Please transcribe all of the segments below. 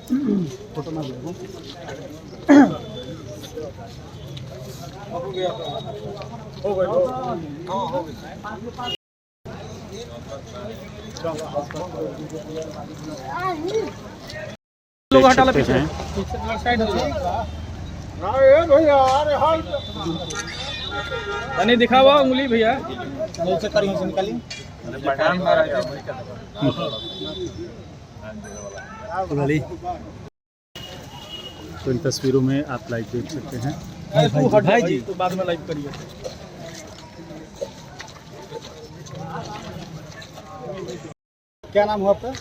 Photo में लोग हटा लेते हैं। नहीं दिखा हुआ उंगली भैया निकाली। तो इन तस्वीरों में आप लाइव देख सकते हैं। भाई जी तो बाद में लाइव करिए। क्या नाम हुआ आपका?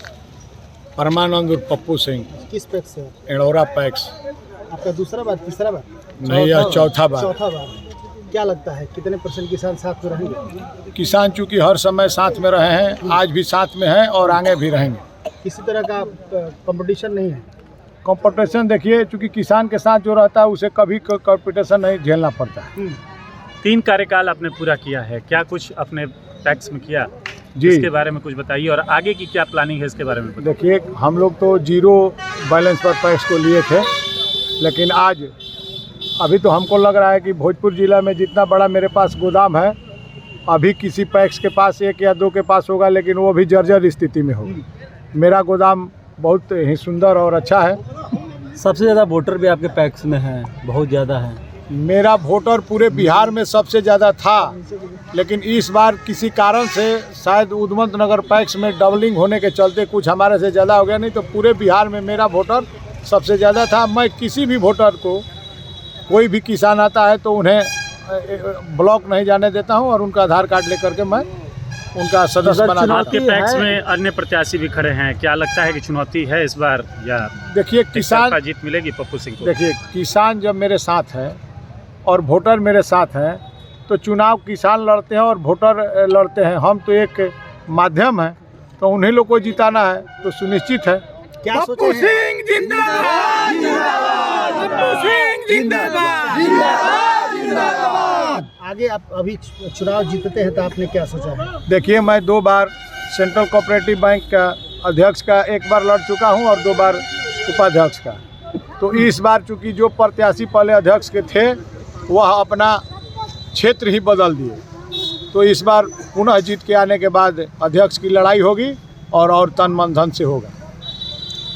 परमानंद और पप्पू सिंह, किस पैक्स से? एड़ौरा पैक्स। आपका दूसरा बार, तीसरा बार? नहीं, यह चौथा बार। चौथा बार। क्या लगता है कितने % किसान साथ में रहेंगे? किसान चूंकि हर समय साथ में रहे हैं, आज भी साथ में हैं और आगे भी रहेंगे। किसी तरह का कंपटीशन नहीं है? कंपटीशन देखिए, चूंकि किसान के साथ जो रहता है उसे कभी कंपटीशन नहीं झेलना पड़ता है। 3 कार्यकाल आपने पूरा किया है, क्या कुछ अपने पैक्स में किया जी, इसके बारे में कुछ बताइए और आगे की क्या प्लानिंग है इसके बारे में बताइए। देखिए हम लोग तो 0 बैलेंस पर पैक्स को लिए थे, लेकिन आज अभी तो हमको लग रहा है कि भोजपुर जिला में जितना बड़ा मेरे पास गोदाम है, अभी किसी पैक्स के पास 1 या 2 के पास होगा, लेकिन वो भी जर्जर स्थिति में होगा। मेरा गोदाम बहुत ही सुंदर और अच्छा है। सबसे ज़्यादा वोटर भी आपके पैक्स में हैं, बहुत ज़्यादा है। मेरा वोटर पूरे बिहार में सबसे ज़्यादा था, लेकिन इस बार किसी कारण से शायद उद्मत नगर पैक्स में डबलिंग होने के चलते कुछ हमारे से ज़्यादा हो गया, नहीं तो पूरे बिहार में मेरा वोटर सबसे ज़्यादा था। मैं किसी भी वोटर को, कोई भी किसान आता है तो उन्हें ब्लॉक नहीं जाने देता हूं और उनका आधार कार्ड लेकर के मैं उनका सदस्य बना देता हूं। आपके पैक्स में अन्य प्रत्याशी भी खड़े हैं, क्या लगता है कि चुनौती है इस बार या देखिए किसान का जीत मिलेगी पप्पू सिंह को? देखिए किसान जब मेरे साथ है और वोटर मेरे साथ हैं तो चुनाव किसान लड़ते हैं और वोटर लड़ते हैं। हम तो एक माध्यम है, तो उन्हीं लोग को जिताना है तो सुनिश्चित है। क्या सोचे हैं? आगे आप अभी चुनाव जीतते हैं तो आपने क्या सोचा है? देखिए मैं 2 बार सेंट्रल कोऑपरेटिव बैंक का अध्यक्ष का 1 बार लड़ चुका हूं और 2 बार उपाध्यक्ष का। तो इस बार चूंकि जो प्रत्याशी पहले अध्यक्ष के थे वह अपना क्षेत्र ही बदल दिए, तो इस बार पुनः जीत के आने के बाद अध्यक्ष की लड़ाई होगी और तन मन धन से होगा।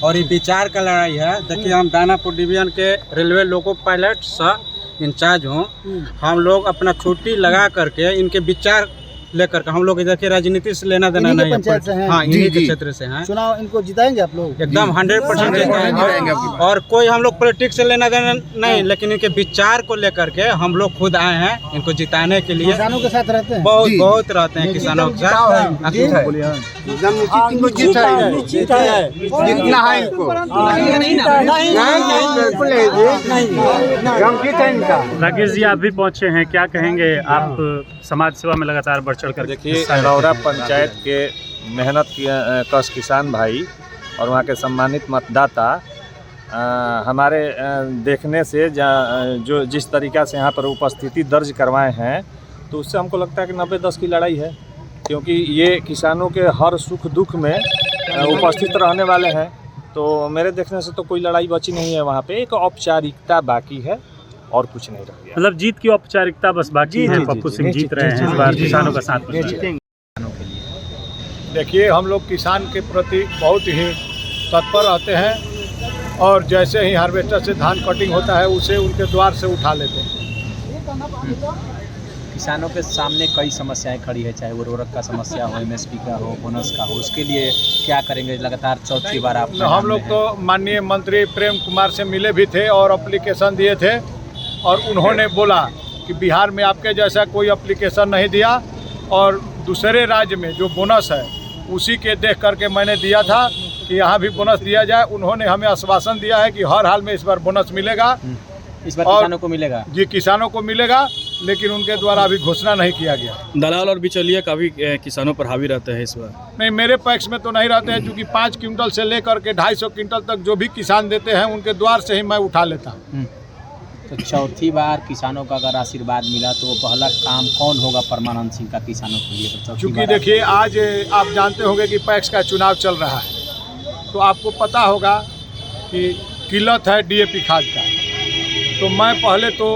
और ये विचार का लड़ाई है। देखिए हम दानापुर डिवीजन के रेलवे लोको पायलट सह इंचार्ज हूँ। हम लोग अपना छुट्टी लगा करके इनके विचार लेकर के, हम लोग देखिए राजनीति से लेना देना नहीं है। हाँ, इन्हीं के क्षेत्र से हैं। चुनाव इनको जिताएंगे आप लोग? एकदम 100% जिताएंगे। और कोई हम लोग पॉलिटिक्स से लेना देना नहीं, लेकिन इनके विचार को लेकर के हम लोग खुद आए हैं इनको जिताने के लिए। किसानों के साथ रहते हैं? बहुत रहते हैं किसानों के साथ। जितना है इनको राकेश जी आप भी पहुंचे हैं, क्या कहेंगे आप समाज सेवा में लगातार बढ़ चढ़ कर? देखिए एड़ौरा पंचायत के मेहनत कश किसान भाई और वहाँ के सम्मानित मतदाता हमारे देखने से जो जिस तरीक़ा से यहाँ पर उपस्थिति दर्ज करवाए हैं, तो उससे हमको लगता है कि 90-10 की लड़ाई है, क्योंकि ये किसानों के हर सुख दुख में उपस्थित रहने वाले हैं। तो मेरे देखने से तो कोई लड़ाई बची नहीं है। वहाँ पे एक औपचारिकता बाकी है और कुछ नहीं रह गया। मतलब जीत की औपचारिकता बस बाकी है। पप्पू सिंह जीत रहे हैं इस बार किसानों का साथ। देखिए हम लोग किसान के प्रति बहुत ही तत्पर रहते हैं और जैसे ही हार्वेस्टर से धान कटिंग होता है उसे उनके द्वार से उठा लेते हैं। किसानों के सामने कई समस्याएं खड़ी है, चाहे उर्वरक का समस्या हो, MSP का हो, बोनस का हो, उसके लिए क्या करेंगे? लगातार चौथी बार आप हम लोग तो माननीय मंत्री प्रेम कुमार से मिले भी थे और एप्लीकेशन दिए थे, और उन्होंने बोला कि बिहार में आपके जैसा कोई एप्लीकेशन नहीं दिया और दूसरे राज्य में जो बोनस है उसी के देख करके मैंने दिया था कि यहाँ भी बोनस दिया जाए। उन्होंने हमें आश्वासन दिया है कि हर हाल में इस बार बोनस मिलेगा। इस बार किसानों को मिलेगा? जी किसानों को मिलेगा, लेकिन उनके द्वारा अभी घोषणा नहीं किया गया। दलाल और बिचौलिया काफी किसानों पर हावी रहते हैं इस बार? नहीं, मेरे पैक्स में तो नहीं रहते हैं, क्योंकि 5 क्विंटल से लेकर के 250 क्विंटल तक जो भी किसान देते हैं उनके द्वार से ही मैं उठा लेता हूँ। तो चौथी बार किसानों का अगर आशीर्वाद मिला तो पहला काम कौन होगा परमानंद सिंह का किसानों के लिए? क्योंकि देखिए आज आप जानते होंगे कि पैक्स का चुनाव चल रहा है, तो आपको पता होगा कि किल्लत है डीएपी खाद का। तो मैं पहले तो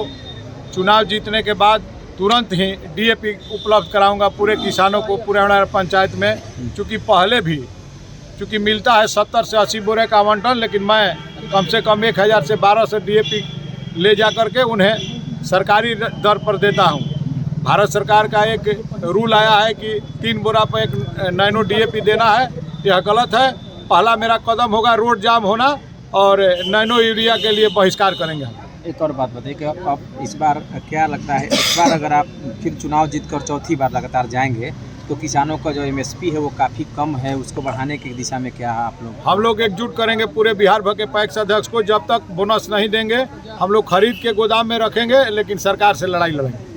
चुनाव जीतने के बाद तुरंत ही डीएपी उपलब्ध कराऊंगा पूरे किसानों को पूरे हमारे पंचायत में, क्योंकि पहले भी चूँकि मिलता है 70 से 80 बोरे का आवंटन, लेकिन मैं कम से कम 1000 से 1200 डीएपी ले जा करके उन्हें सरकारी दर पर देता हूं। भारत सरकार का एक रूल आया है कि 3 बोरा पर 1 नैनो डीएपी देना है, यह गलत है। पहला मेरा कदम होगा रोड जाम होना और नैनो यूरिया के लिए बहिष्कार करेंगे हम। एक और बात बताइए कि अब इस बार क्या लगता है, इस बार अगर आप फिर चुनाव जीतकर चौथी बार लगातार जाएंगे तो किसानों का जो एमएसपी है वो काफ़ी कम है, उसको बढ़ाने की दिशा में क्या आप लोग? हम लोग एकजुट करेंगे पूरे बिहार भर के पैक्स अध्यक्ष को, जब तक बोनस नहीं देंगे हम लोग खरीद के गोदाम में रखेंगे, लेकिन सरकार से लड़ाई लड़ेंगे।